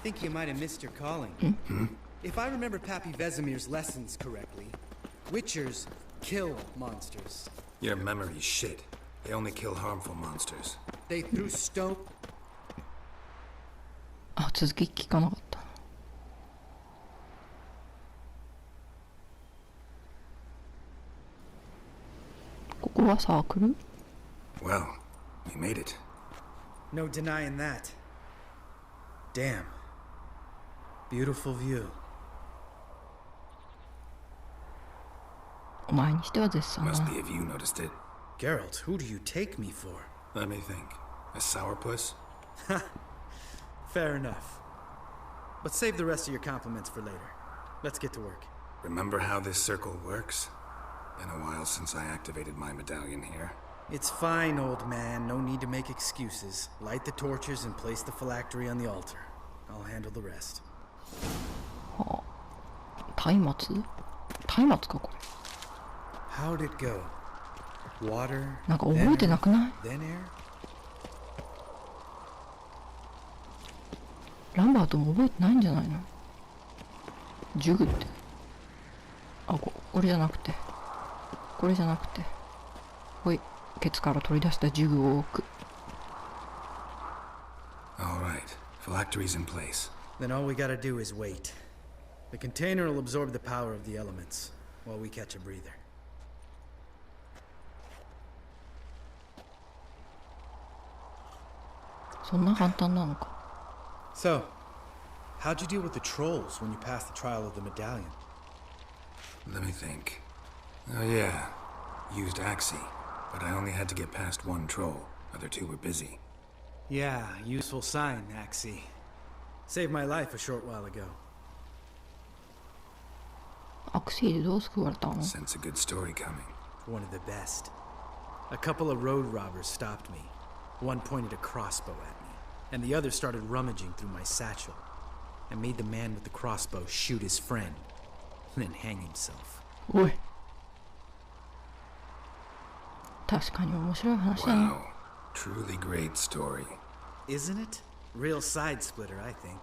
think you might have missed your calling. If I remember Pappy Vesemir's lessons correctly, Witchers kill monsters. Your memory's shit. They only kill harmful monsters. They threw stone... あ、続き聞かなかった。ここはサークル？ Well, we made it. No denying that. Damn. Beautiful view. お前にしては絶賛だ Must な。 be if you noticed it. Geralt, who do you take me for? Let me think. A sourpuss? Fair enough. But save the rest of your compliments for later. Let's get to work. Remember how this circle works? Been a while since I activated my medallion here. It's fine, old man. No need to make excuses. Light the torches and place the phylactery on the altar. I'll handle the rest. はあ、松明？松明かこれ。How'd it go? Water, なんか覚えてなくない？ then air? ランバートも覚えてないんじゃないの？ジュグって。あ、これじゃなくて。これじゃなくて。ほい、ケツから取り出したジュグを置く。Alright, phylactery's in place. Then all we gotta do is wait. The container will absorb the power of the elements while we catch a breather. そんな簡単なのか。So, how'd you deal with the trolls when you passed the trial of the medallion? Let me think. Oh yeah, used Axie, but I only had to get past one troll. Other two were busy. Yeah, useful sign, Axie. Saved my life a short while ago. アクシーでどう救われたの？ Sense a good story coming. One of the best. A couple of road robbers stopped me. One pointed a crossbow at me, and the other started rummaging through my satchel, and made the man with the crossbow shoot his friend, and then hang himself. おい。確かに面白い話だね。Wow, truly great story. Isn't it? Real side splitter, I think.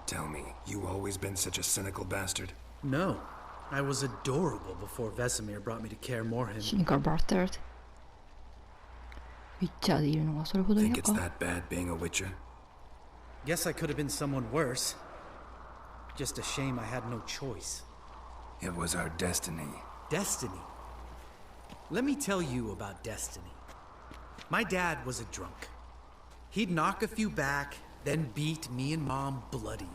Tell me, you always been such a cynical bastard? No, I was adorable before Vesemir brought me to care more him. シニカルバスタード。ウィッチャーでいるのがそれほど嫌 Think it's か。 that bad being a witcher? Guess I could have been someone worse. Just a shame I had no choice. It was our destiny. Destiny? Let me tell you about destiny. My dad was a drunk. He'd knock a few back, then beat me and Mom bloody.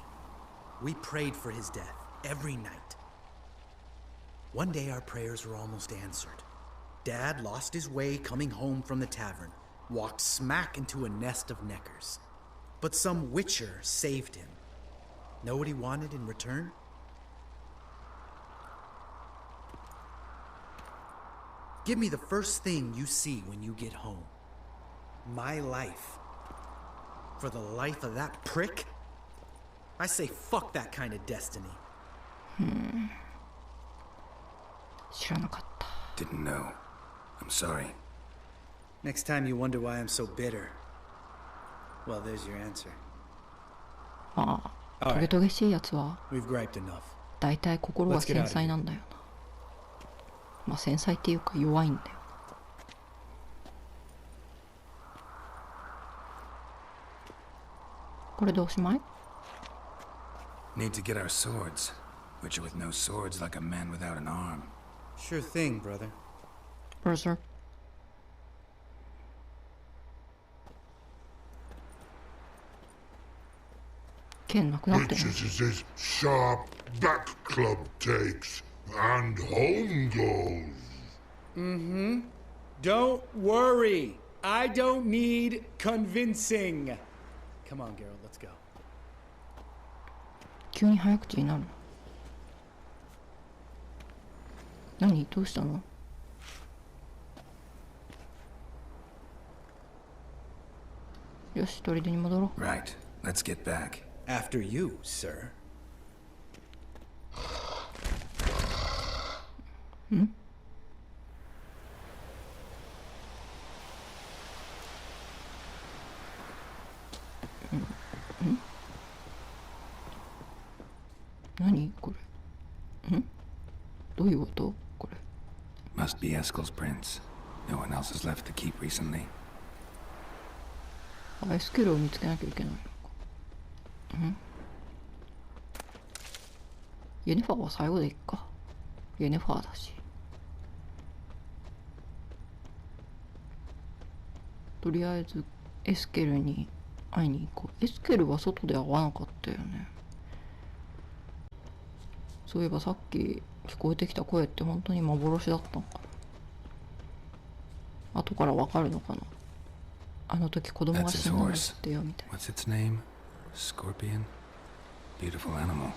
We prayed for his death every night. One day our prayers were almost answered. Dad lost his way coming home from the tavern, walked smack into a nest of neckers. But some witcher saved him. Know what he wanted in return? Give me the first thing you see when you get home. My life. For the life of that prick? I say fuck that kind of destiny. 知らなかった。 Didn't know. I'm sorry. Next time you wonder why I'm so bitter, well, there's your answer. まあ、トゲトゲしいやつは We've griped enough. 大体心が繊細なんだよな。まあ繊細っていうか弱いんだよな。これでおしまい？ Need to get our swords. Witcher with no swords like a man without an arm. Sure thing, brother. ブラザー。剣なくなってる。 Witches is his sharp back club takes and home goes. Don't worry. I don't need convincing. Come on, Geralt, let's go. 急に早口になるの。何？どうしたの？よし、砦に戻ろう。 Right. Let's get back. After you, sir. 何これ？どういうことこれ？ Must be Eskel's prints. No one else has left the keep recently. エスケルを見つけなきゃいけないのか。ユネファーは最後でいっか。ユネファーだし。とりあえずエスケルに会いに行こう。エスケルは外で会わなかったよね。そういえばさっき聞こえてきた声って本当に幻だったのかな。後からわかるのかな。あの時子供が死んだの知ってよみたいな。 What's its name? Scorpion? Beautiful animal.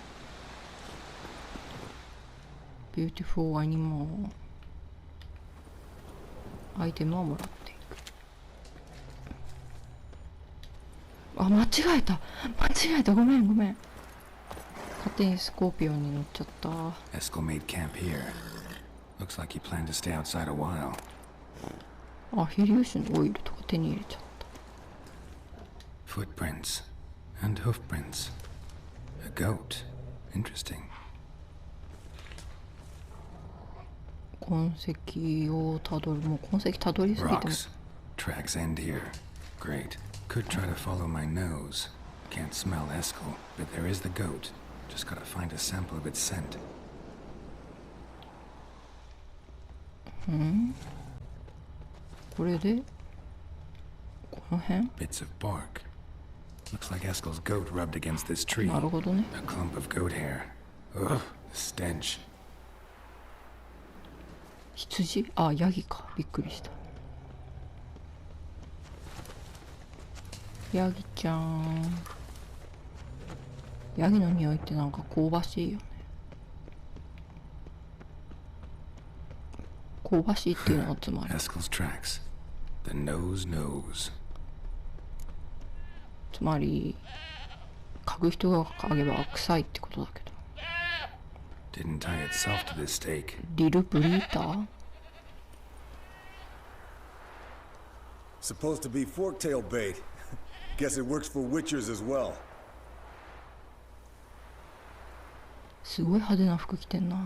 Beautiful animal. アイテムはもらっていく。あ、間違えたごめん勝手にスコーピオンに乗っちゃった。 Eskel made camp here. Looks like he planned to stay outside a while. あ、飛粒子のオイルとか手に入れちゃった。 Footprints and hoofprints. A goat. Interesting. 痕跡をたどる。もう痕跡たどりすぎても。 Rocks. Tracks end here. Great. Could try to follow my nose. Can't smell Eskel, but there is the goat. Just gotta find a sample of its scent. これでこの辺？ Bits of bark. Looks like Eskel's goat rubbed against this tree. なるほどね。 A clump of goat hair. Ugh, stench. 羊？あ、ヤギか。びっくりした。ヤギちゃん。ヤギの匂いってなんか香ばしいよね。香ばしいっていうのはつまり Eskel's tracks. The nose knows. つまり嗅ぐ人が嗅げば臭いってことだけど。 Didn't tie itself to this stake. リルブリーター？ Supposed to be forktail bait. Guess it works for witchers as well. すごい派手な服着てんな。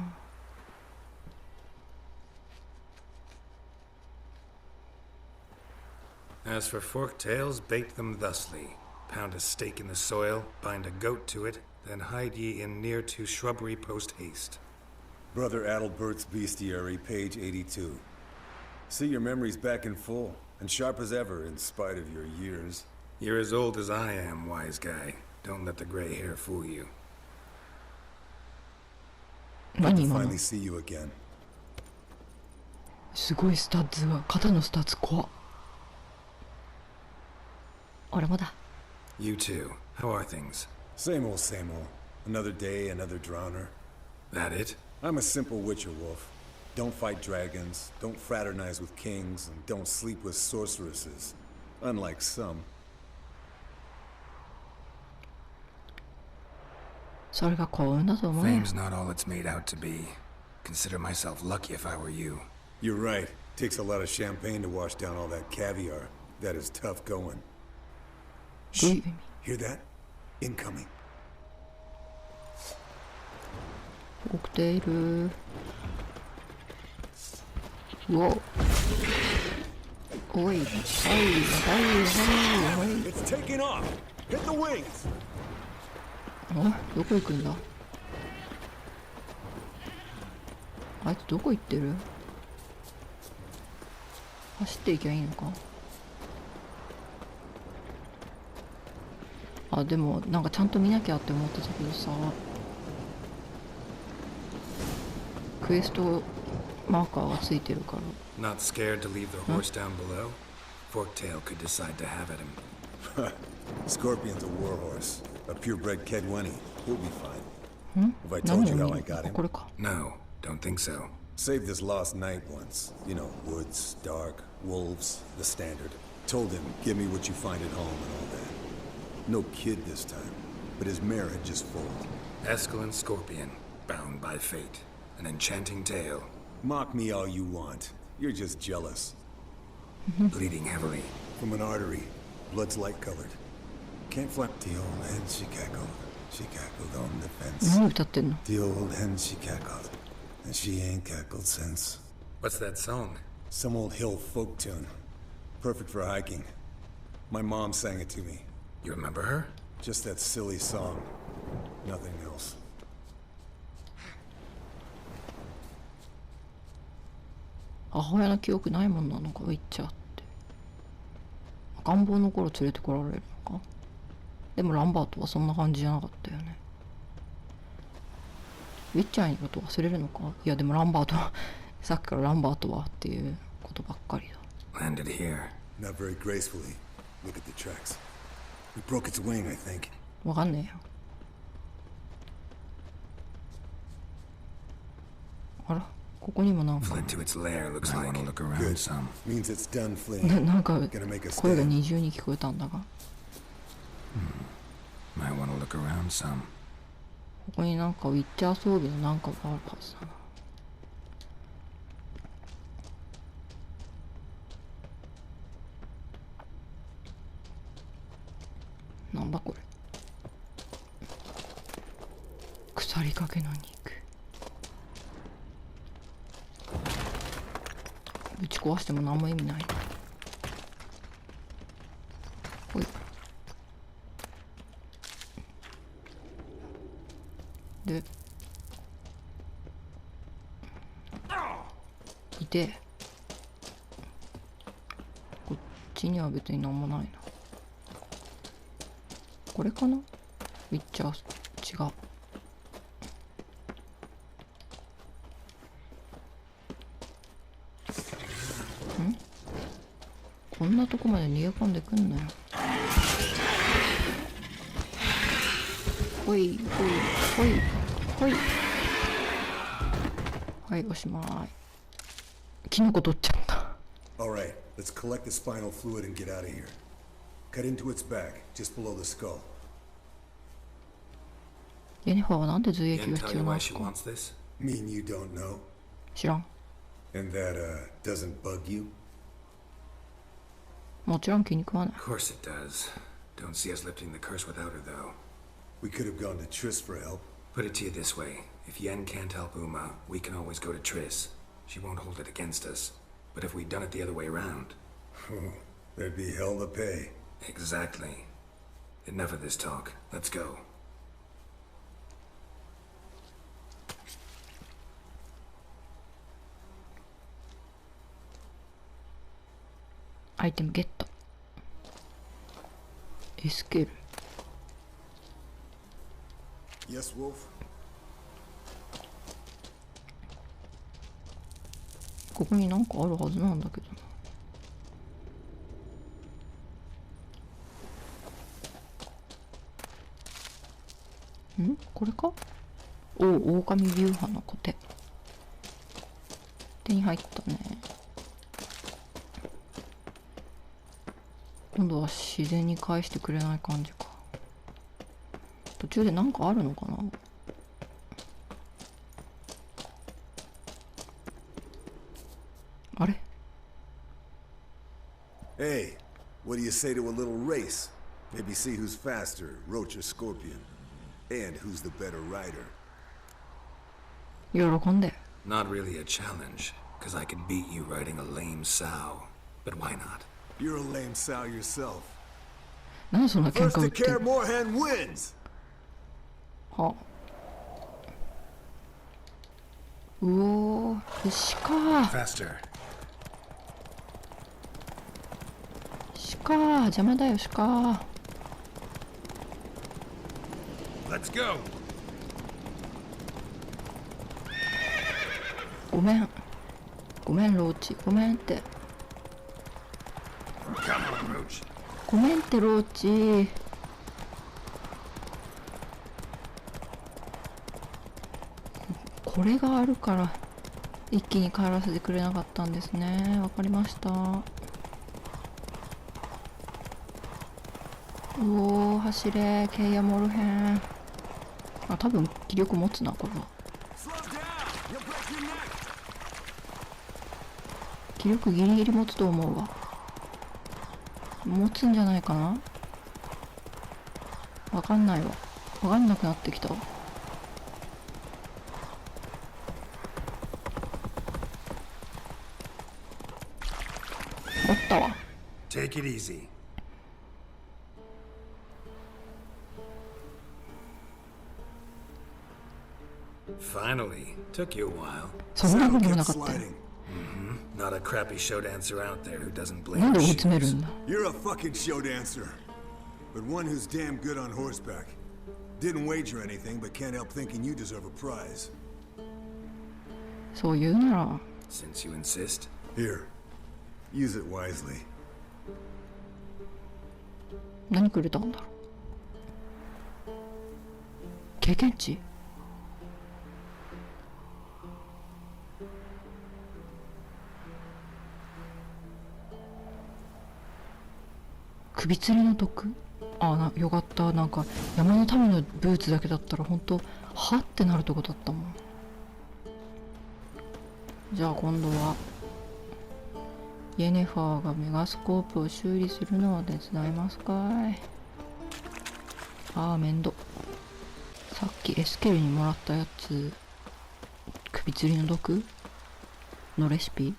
As for forktails, bait them thusly. Pound a stake in the soil, bind a goat to it, then hide ye in near to shrubbery post haste. Brother Adalbert's Bestiary, page 82. See, your memory's back in full, and sharp as ever in spite of your years. You're as old as I am, wise guy. Don't let the gray hair fool you. Good 何 to 今の finally see you again. すごいスタッツが。肩のスタッツ怖っ。俺もだ。 You too. How are things? Same old, same old. Another day, another drowner. That it? I'm a simple witcher wolf. Don't fight dragons, don't fraternize with kings, and don't sleep with sorceresses. Unlike some. それが幸運だと思うよ。 Fame's not all it's made out to be. Consider myself lucky if I were you. You're right. Takes a lot of champagne to wash down all that caviar. That is tough going. どういう意味？ Hear that? Incoming. コクテール。うわ。おい、はい、はい、はい、はい。 It's taking off! Hit the wings! あ、どこ行くんだ？あいつどこ行ってる？走っていきゃいいのか？あ、でもなんかちゃんと見なきゃって思ってたけどさ、クエストマーカーがついてるから。 Not scared to leave the horse down below? Forktail could decide to have at him. Scorpion's a warhorse. A purebred Kedwenny. He'll be fine. Have I told you how I got him? これか。 No, don't think so. Saved this lost knight once. You know, woods, dark, wolves, the standard. Told him, give me what you find at home and all that. No kid this time, but his mare had just foaled. Eskel and Scorpion, bound by fate. An enchanting tale. Mock me all you want. You're just jealous. Bleeding heavily. From an artery. Blood's light-colored. Can't flap the old head, she cackled. She cackled on the fence. once. 何歌ってんの？ The old hen, she cackled. And she ain't cackled since. What's that song? Some old hill folk tune. Perfect for hiking. My mom sang it to me. You remember her? Just that silly song. Nothing else. 母親の記憶ないもんなのか、ウィッチャーって。赤ん坊の頃連れてこられるのか。でもランバートはそんな感じじゃなかったよね。ウィッチャーのこと忘れるのか。いやでもランバートはさっきからランバートはっていうことばっかりだ。 Landed here. Not very gracefully. Look at the tracks. We broke its wing, I think. わかんねえよ。あら、ここにもなんか Fled to its lair, looks like. I want to look around Good. some. Means it's done fleeing. なんか Gonna make a 声が stand. 二重に聞こえたんだが、 Might want to look around some. ここになんかウィッチャー装備のなんかがあるはずだな。なんだこれ。腐りかけの肉。ぶち壊しても何も意味ない。ほい。で、いて、こっちには別に何もないな。これかな？ウィッチャー違う。こんなとこまで逃げ込んでくんなよ。ほいほいほいほい。はい、おしまい。キノコ取っちゃった。 Alright, let's collect the spinal fluid and get out of here. Cut into its back, just below the skull. ジェニファーはなんで髄液 Can't が tell 必 you 要な why ん she か wants this? Mean you don't know? 知らん。 And that, doesn't bug you? もちろん気に食わない。 Of course it does. Don't see us lifting the curse without her, though. We could have gone to Triss for help. Put it to you this way. If Yen can't help Uma, we can always go to Triss. She won't hold it against us. But if we'd done it the other way around... There'd be hell to pay. Exactly. Enough of this talk. Let's go. アイテムゲット。エスケール。 Yes, Wolf? ここになんかあるはずなんだけどな。ん？これか？おお、狼流派のコテ。手に入ったね。今度は自然に返してくれない感じか。途中でなんかあるのかな。あれ？ Hey, what do you say to a little race? Maybe see who's faster, Roach or Scorpion. And who's the better rider. 喜んで。 Not really a challenge, because I could beat you riding a lame sow. But why not? You're a lame sow yourself. なんでそんな喧 First 嘩売 to ってん care の？ Moorhen wins! はうおー、鹿 Faster. 邪魔だよ鹿。 Let's go. ごめんローチ、ごめんって。 Come on, Roach. ごめんってローチ。これがあるから一気に帰らせてくれなかったんですね。わかりました。うおー、走れケイヤモルヘン。あ、多分気力持つなこれは。気力ギリギリ持つと思うわ。持つんじゃないかな。わかんないわ。わかんなくなってきたわ。Take it easy. Finally, took you a while. そんなふうにもなかったよ。 Not a crappy show dancer out there who doesn't blame なんで her 追い詰める shoes. んだ。 You're a fucking show dancer. But one who's damn good on horseback. Didn't wager anything, but can't help thinking you deserve a prize. そう言うなら Since you insist. Here, use it wisely. 何くれたんだろう。経験値。首吊りの毒。よかった。なんか山のためのブーツだけだったら本当はってなるとこだったもん。じゃあ今度はイェネファーがメガスコープを修理するのを手伝いますかい。面倒。さっきエスケルにもらったやつ、首吊りの毒のレシピ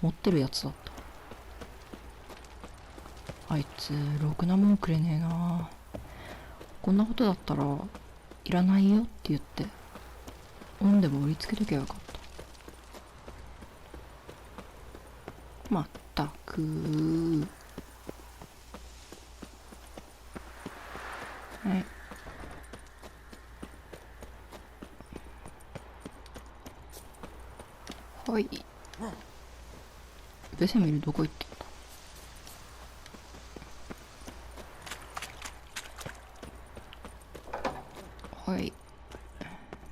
持ってるやつだった。あいつろくなもんくれねえな。こんなことだったらいらないよって言って恩でも売りつけとけばよかった。まったくはい。ベセミルどこ行ってんだ。はい。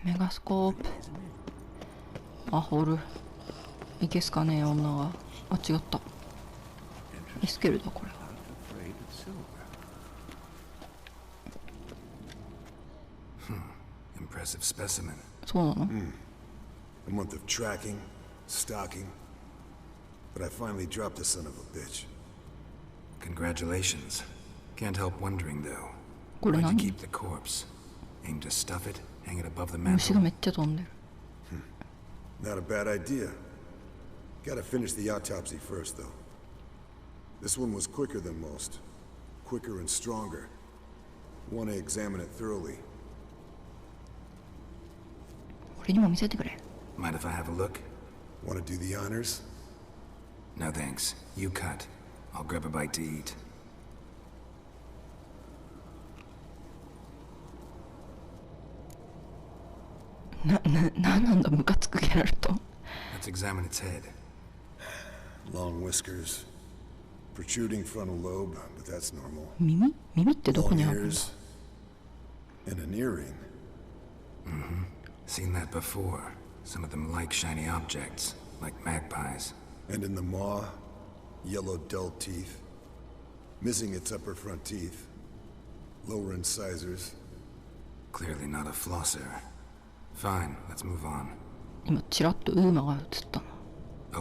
メガスコープ。ホル。いけすかねえ女が。違った。エスケルだこれは。Impressive specimen. そうなの？ A month of tracking, stalking. But I finally dropped the son of a bitch. Congratulations. Can't help wondering though. これ Why'd you 何？ keep the corpse? Aim to stuff it, hang it above the 虫が mantle. めっちゃ飛んでる。 Not a bad idea. Gotta finish the autopsy first, though. This one was quicker than most. Quicker and stronger. Want to examine it thoroughly. 俺にも見せてくれ。 Mind if I have a look? Want to do the honors? No thanks. You cut. I'll grab a bite to eat. なんだムカつくゲラルト。 Let's examine its head. Long whiskers. Protruding frontal lobe, but that's normal. 耳ってどこ Long にあるんだ。 ears. And an earring. Seen that before. Some of them like shiny objects, like magpies. And in the maw, yellow dull teeth. Missing its upper front teeth. Lower incisors. Clearly not a flosser. Fine, let's move on. 今チラッとウーマが映ったな。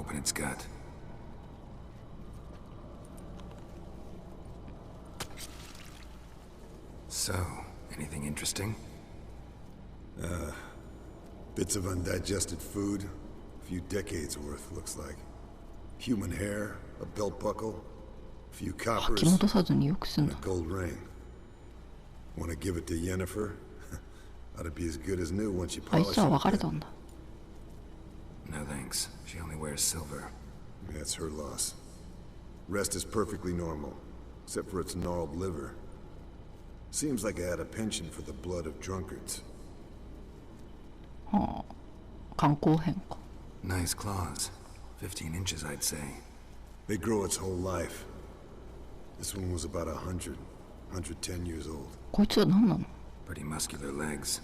Open its gut. So, anything interesting? Bits of undigested food. A few decades worth, looks like. Human hair, a belt buckle, a few 吐 coppers, き戻さずによくすん and だ a。gold ring. Want to give it to Yennefer? Ought to be as good as new once you あい polish つは it. 別れたんだ。 No thanks. She only wears silver. That's her loss. Rest is perfectly normal, except for its gnarled liver. Seems like I had a penchant for the blood of drunkards. 肝硬変か。 Nice claws. 15 inches, I'd say. They grow its whole life. This one was about 110 years old. こいつは何なの？ Pretty muscular legs.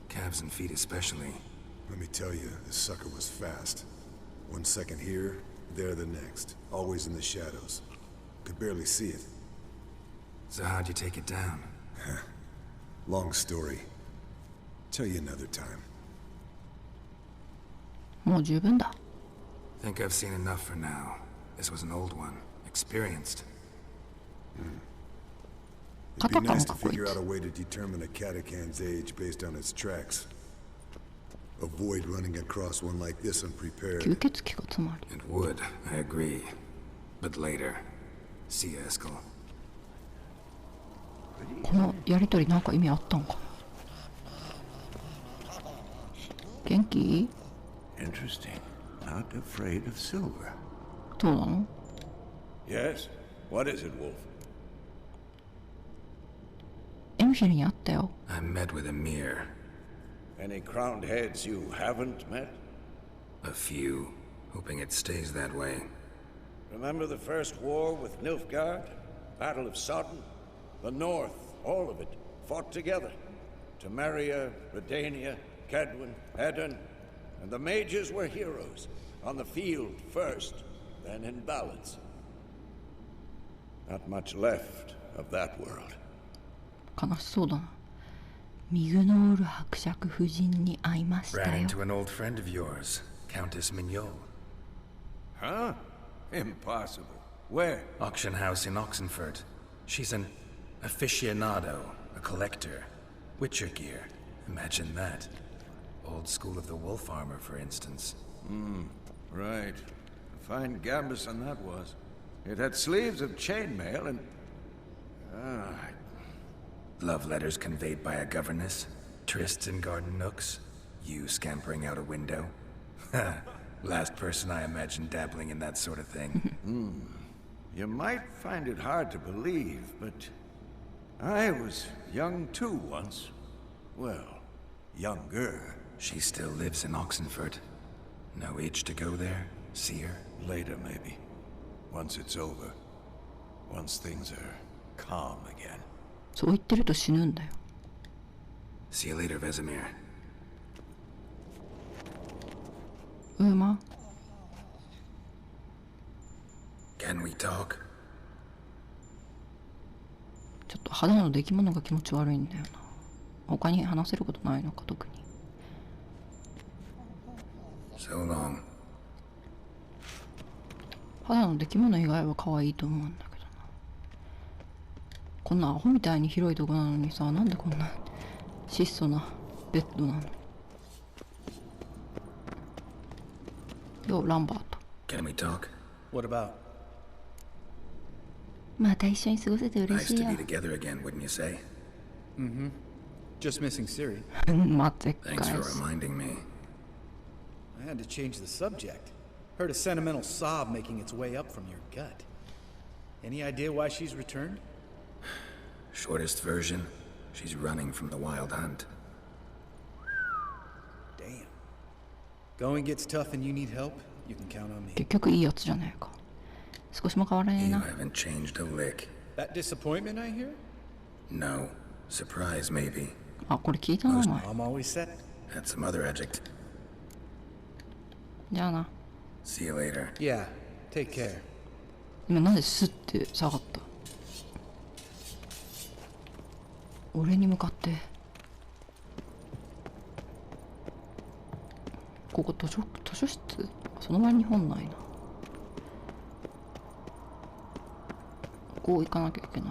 Calves and feet especially. Let me tell you, this sucker was fast. 1 second here, there the next. Always in the shadows. Could barely see it. So how'd you take it down? Long story. Tell you another time. もう十分だ。 Think I've seen enough for now. This was an old one. Experienced. It'd be nice to カタカナかこい figure つ。 out a way to determine a catacan's age based on its tracks. Avoid running across one like this unprepared. 吸血鬼かつまり。 It would, I agree. But later. See you, Eskel. このやりとりなんか意味あったんかな。元気？ Interesting. Not afraid of silver. そうなの？ Yes? What is it, Wolf? エミシェルに会ったよ。I met with Emir. Any crowned heads you haven't met? A few. Hoping it stays that way. Remember the first war with Nilfgaard? Battle of Sodden? The North, all of it, fought together. Temeria, Redania, Kedwin, Edan, and the mages were heroes. On the field first, then in ballads. Not much left of that world. 悲しそうだな。ミグノール伯爵夫人に会いました Ran よ。 into an old friend of yours, Countess Mignol. Huh? Impossible. Where? Auction house in Oxenfurt. She's an aficionado, a collector. Witcher gear. Imagine that. Old school of the wolf armor, for instance. Right. A fine gambeson that was. It had sleeves of chainmail and... Love letters conveyed by a governess. Trysts in garden nooks. You scampering out a window. Last person I imagined dabbling in that sort of thing. You might find it hard to believe, but... I was young too once. Well, younger. She still lives in Oxenfurt. No itch to go there, see her? Later, maybe. Once it's over. Once things are calm again. そう言ってると死ぬんだよ。 See you later, Vesemir. 馬？ Can we talk? ちょっと肌の出来物が気持ち悪いんだよな。他に話せることないのか、特に。So long. 肌の出来物以外は可愛いと思うんだけどな。こんなアホみたいに広いとこなのにさ、なんでこんな質素なベッドなの。よう、ランバート。 Can we talk? What about? また一緒に過ごせて嬉 Nice しい to よ be。together again, wouldn't you say? Just missing Siri. まあ、絶 Thanks 対 for reminding me. I had to change the subject. Heard a sentimental sob making its way up from your gut. Any idea why she's returned? Shortest version, she's running from the wild hunt. Damn. Going gets tough and you need help? You can count on me. 結局いいやつじゃねえか。少しも変わらねえ You な。 haven't changed a lick. That disappointment I hear? No. Surprise, maybe. あ、これ聞いたな、お前。 Mom always said it. Had some other adjective. じゃあな。 See you later. Yeah, take care. 今なんでスッて下がった？俺に向かって。ここ図書室？その前に本ないな。こう行かなきゃいけな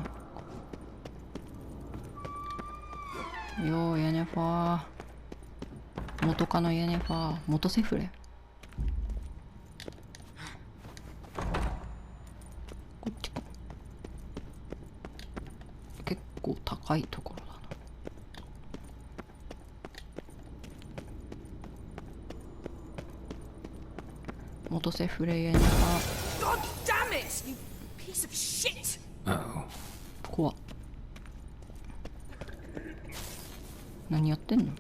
い。よー、イエネファー。元カノイエネファー。元セフレ。こっちか。結構高いところだな。元セフレイエネファ God damn it, you piece of shit! Uh-oh. ー。怖っ。何やってんの？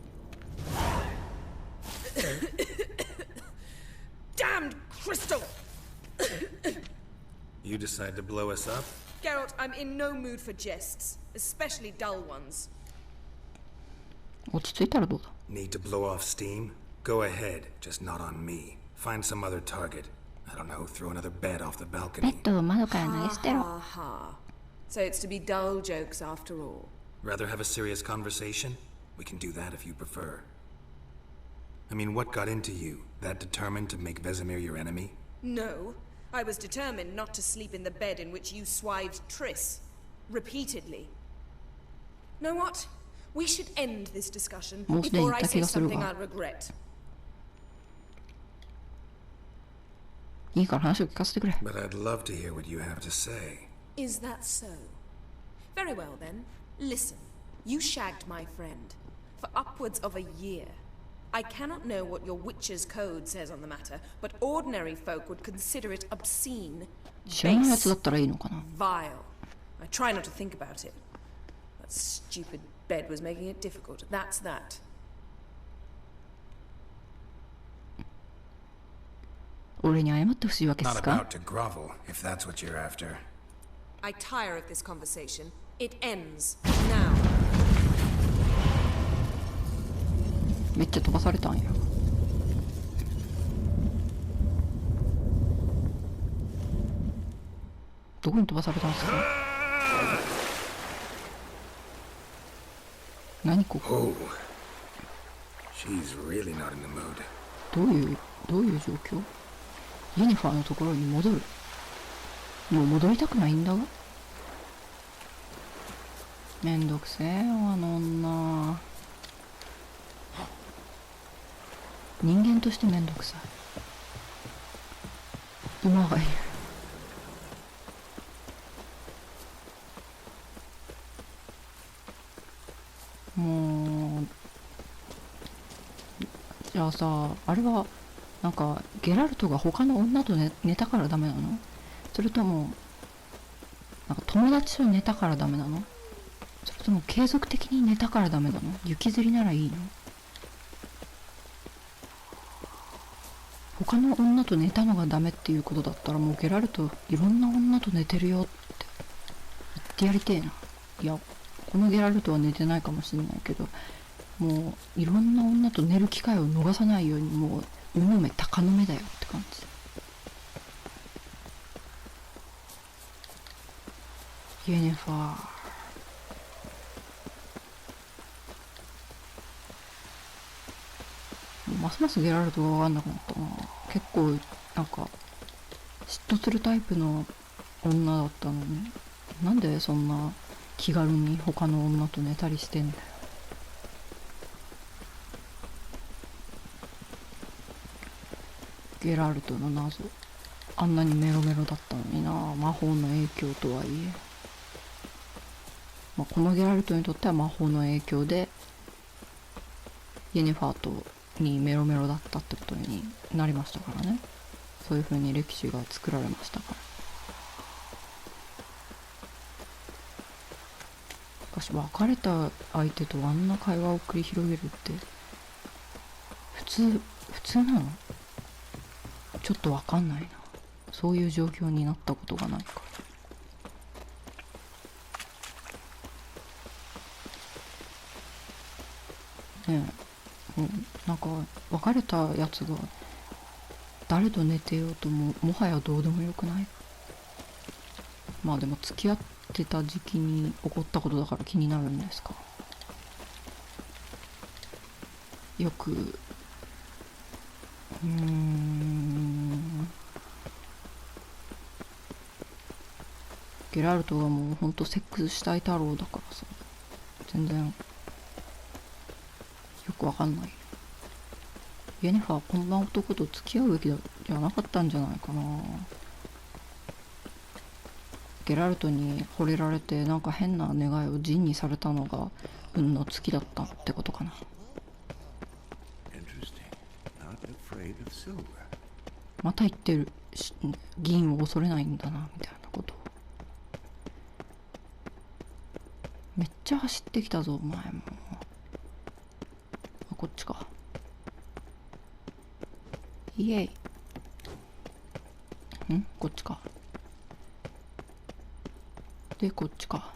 Damned crystal! You decide to blow us up? Geralt, I'm in no mood for jests, especially dull ones. 落ち着いたらどうだ？ Need to blow off steam? Go ahead, just not on me. Find some other target. I don't know, throw another bed off the ベ balcony. ッドを窓から投げ捨てろ。 Ha ha. So it's to be dull jokes after all. Rather have a serious conversation? We can do that if you prefer. I mean, what got into you? That determined to make Vesemir your enemy? No, I was determined not to sleep in the bed in which you swived Triss. Repeatedly. Know what? We should end this discussion Most before I days, say taki ga suru something wa. I'll regret. いいから話を聞かせてくれ。 But I'd love to hear what you have to say. Is that so? Very well then. Listen, you shagged my friend for upwards of a year. I cannot know what your witch's code says on the matter, but ordinary folk would consider it obscene, 知らないやつ base, だったらいいのかな。 vile. I try not to think about it. That stupid bed was making it difficult. That's that. 俺に謝ってほしいわけで Not すか？ about to grovel, if that's what you're after. I tire of this conversation. It ends now. めっちゃ飛ばされたんや。どこに飛ばされたんですか？何ここ？ Oh. She's really not in the mood. どういう状況？ユニファーのところに戻る。もう戻りたくないんだが。めんどくせえよあの女。人間としてめんどくさい。馬がいる。もうじゃあさ、あれはなんかゲラルトが他の女と寝たからダメなの？それともなんか友達と寝たからダメなの？それとも継続的に寝たからダメなの？雪吊りならいいの？他の女と寝たのがダメっていうことだったら、もうゲラルトいろんな女と寝てるよって言ってやりてえな。いや、このゲラルトは寝てないかもしれないけど、もういろんな女と寝る機会を逃さないように、もう鵜の目鷹の目だよって感じ。イエネファー、ますますゲラルトが分かんなくなったな。結構なんか嫉妬するタイプの女だったのに、なんでそんな気軽に他の女と寝たりしてんだよ。ゲラルトの謎、あんなにメロメロだったのにな。魔法の影響とはいえ、このゲラルトにとっては魔法の影響でイェネファーとにメロメロだったってことになりましたからね。そういう風に歴史が作られましたから。しかし別れた相手とあんな会話を繰り広げるって普通なの？ちょっとわかんないな。そういう状況になったことがないから。ねえ、なんか別れたやつが誰と寝てようともはやどうでもよくない？まあでも付き合ってた時期に起こったことだから気になるんですか？よくゲラルトがもうほんとセックスしたい太郎だからさ、全然よくわかんない。イェネファーこんな男と付き合うべきじゃなかったんじゃないかな。ゲラルトに惚れられてなんか変な願いをジンにされたのが運の尽きだったってことかな。また言ってる。銀を恐れないんだなみたいなことを。めっちゃ走ってきたぞお前も。こっちか。イエイ。こっちか。でこっちか。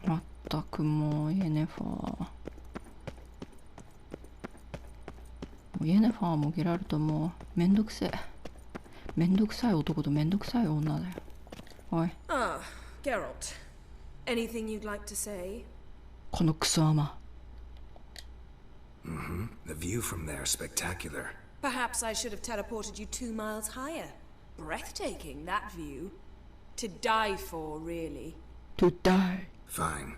まったくもうイェネファー、イェネファーもゲラルトもめんどくせえ。めんどくさい男とめんどくさい女だよ。おい。Ah, Geralt. Anything you'd like to say? このクソアマ。The view from there is spectacular. Perhaps I should have teleported you 2 miles higher. Breathtaking, that view. To die for, really. To die. Fine.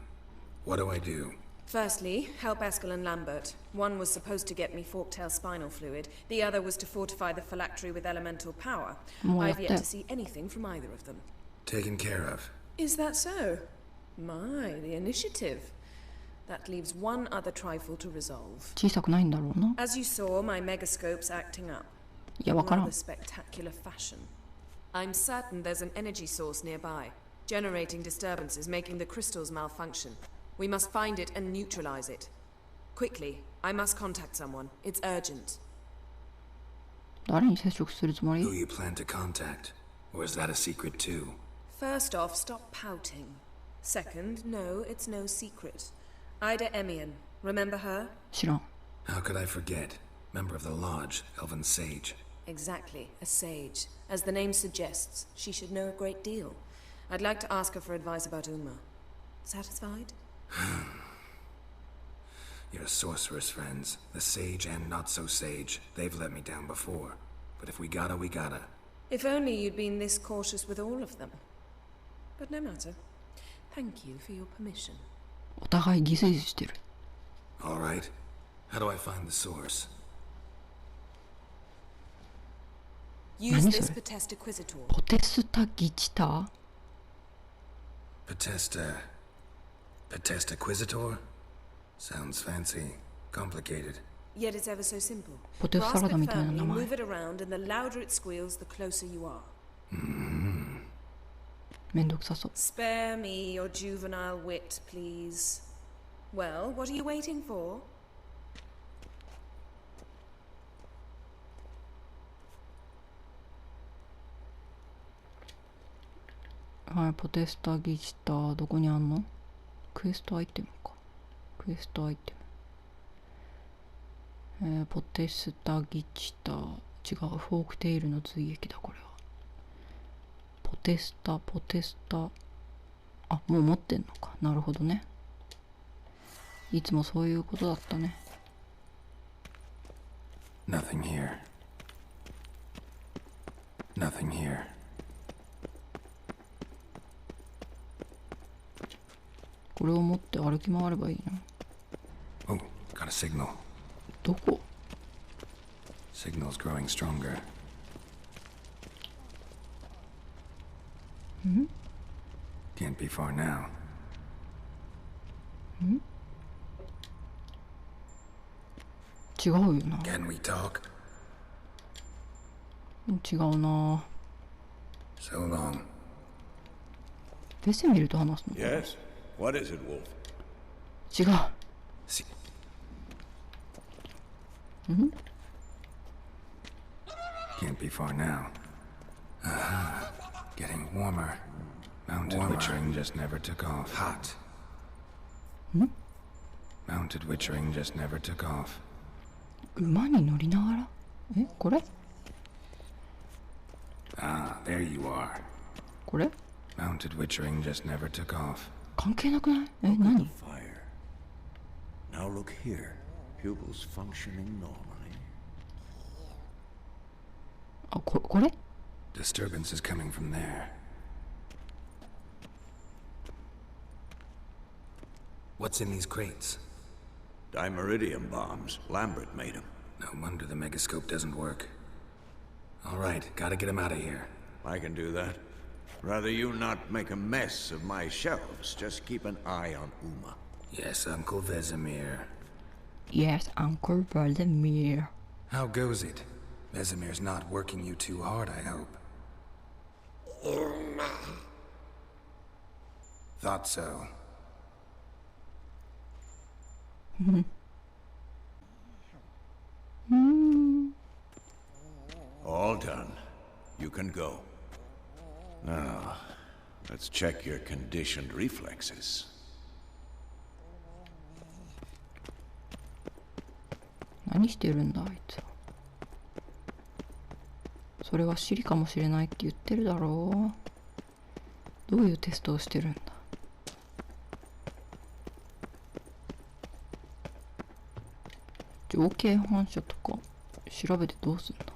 What do I do? Firstly, help Eskel and Lambert. One was supposed to get me forktail spinal fluid, the other was to fortify the phylactery with elemental power. I've yet to see anything from either of them. Taken care of. Is that so? My, the initiative. That leaves one other trifle to resolve. 小さくないんだろうな。 As you saw, my megascope's acting up. いや、わからん。 Rather spectacular fashion. I'm certain there's an energy source nearby, generating disturbances, making the crystals malfunction. We must find it and neutralize it. Quickly, I must contact someone. It's urgent. 誰に接触するつもり？ Who you plan to contact? Or is that a secret too? First off, stop pouting. Second, no, it's no secret. Ida Emian. Remember her? 知らん。 How could I forget? Member of the Lodge, Elven Sage. Exactly, a sage. As the name suggests, she should know a great deal. I'd like to ask her for advice about Uma. Satisfied? Your sorceress friends, the sage and not so sage, they've let me down before. But if we gotta, we gotta. If only you'd been this cautious with all of them. But no matter. Thank you for your permission. お互いギスギスしてる。All right. How do I find the source? Use 何 this それ？ Potestaquisitor. ポテスタギチター？ Potestaquisitor? Sounds fancy. Complicated. Yet it's ever so simple. ポテトサ Grasp ラダ it みたいな firmly, 名前。 move it around, and the louder it squeals, the closer you are. めんどくさそう。 Spare me your juvenile wit, please. Well, what are you waiting for? はい、ポテスタギチターどこにあんの？クエストアイテムか。クエストアイテム。ポテスタギチター。違う、フォークテイルの追撃だ、これは。ポテスタ。あ、もう持ってんのか。なるほどね。いつもそういうことだったね。Nothing here. Nothing here. これを持って歩き回ればいいの。 Oh, got a signal. どこ？ Signal's growing stronger. Can't be far now. 違うよな。 Can we talk? 違うな。 So long. ベセミルと話すの？ Yes? What is it, Wolf? 違う。 See. Can't be far now. Getting warmer. Mounted witchering just never took off. Hot. Mounted witchering just never took off. 馬に乗りながら？え、これ？ Ah, there you are. これ？ Mounted witchering just never took off. 関係なくない？え、何？ Fire. Now look here. Pupils functioning normally. あ、これ？ Disturbance is coming from there. What's in these crates? Dimeridium bombs. Lambert made them. No wonder the megascope doesn't work. All right, gotta get him out of here. I can do that. Rather you not make a mess of my shelves. Just keep an eye on Uma. Yes, Uncle Vesemir. Yes, Uncle Vladimir. How goes it? Vesemir's not working you too hard, I hope. Thought so. All done. You can go. Now, let's check your conditioned reflexes. 何してるんだあいつは。それはシリかもしれないって言ってるだろう。どういうテストをしてるんだ。情景反射とか調べてどうすんだ。